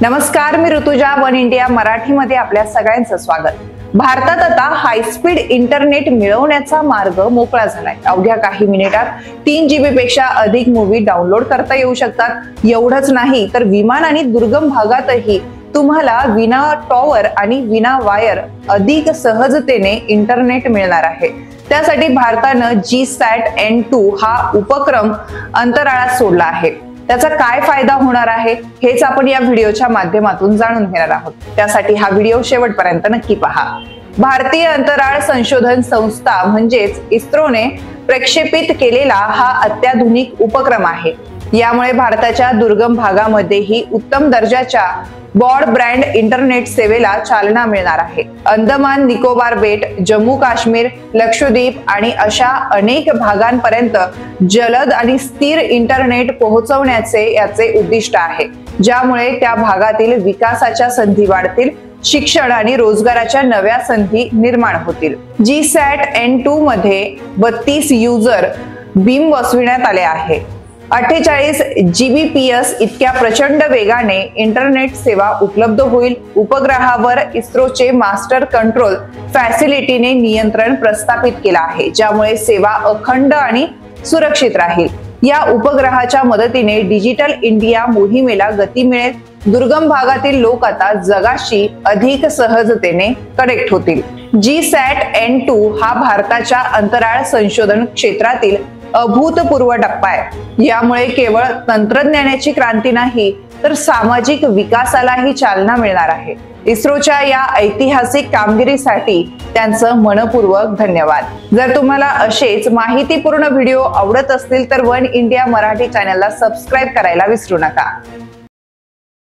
नमस्कार, मी Rutuja. One India मराठीमध्ये आपल्या सगळ्यांचं स्वागत. भारतात आता हायस्पीड इंटरनेट मिळवण्याचा मार्ग मोकळा झालाय. अवघ्या काही मिनिटात 3 GB पेक्षा अधिक मूवी डाउनलोड करता येऊ शकतात. एवढंच नाही तर विमान आणि दुर्गम भागातही तुम्हाला विना टॉवर आणि विना वायर अधिक सहजतेने इंटरनेट मिळणार आहे. त्यासाठी भारतानं GSAT-N2 हा उपक्रम अंतराळात सोडला आहे. त्याचा काय फायदा होणार आहे हेच आपण या व्हिडिओच्या माध्यमातून जाणून घेणार आहोत. त्यासाठी हा व्हिडिओ शेवटपर्यंत नक्की पहा. भारतीय अंतराळ संशोधन संस्था म्हणजेच इस्रोने प्रक्षेपित केलेला हा अत्याधुनिक उपक्रम आहे. यामुळे भारताच्या दुर्गम भागामध्येही उत्तम दर्जाच्या ब्रॉडबँड इंटरनेट सेवेला चालना मिळणार आहे. अंदमान निकोबार बेट, जम्मू काश्मीर, लक्षद्वीप आणि अशा अनेक भागांपर्यंत जलद आणि स्थिर इंटरनेट पोहोचवण्याचे याचे उद्दिष्ट आहे, ज्यामुळे त्या भागातील विकासाच्या संधी वाढतील, शिक्षण आणि रोजगाराच्या नव्या संधी निर्माण होतील. GSAT-N2 मध्ये 32 युजर बीम बसविण्यात आले आहे. 48 Gbps इतक्या प्रचंड वेगाने इंटरनेट सेवा उपलब्ध होईल. उपग्रहावर इस्रोचे मास्टर कंट्रोल फॅसिलिटीने नियंत्रण प्रस्थापित केला आहे, ज्यामुळे सेवा अखंड आणि सुरक्षित राहील. या उपग्रहाच्या मदतीने डिजिटल इंडिया मोहिमेला गती मिळेल. दुर्गम भागातील लोक आता जगाशी अधिक सहजतेने कनेक्ट होतील. GSAT-N2 हा भारताच्या अंतराळ संशोधन क्षेत्रातील अभूतपूर्व टप्पा आहे. यामुळे केवळ तंत्रज्ञानाची क्रांती नाही तर सामाजिक विकासालाही चालना मिळणार आहे. इस्रोच्या या ऐतिहासिक कामगिरीसाठी त्यांचं मनपूर्वक धन्यवाद. जर तुम्हाला असेच माहितीपूर्ण व्हिडिओ आवडत असतील तर वन इंडिया मराठी चॅनलला सबस्क्राईब करायला विसरू नका.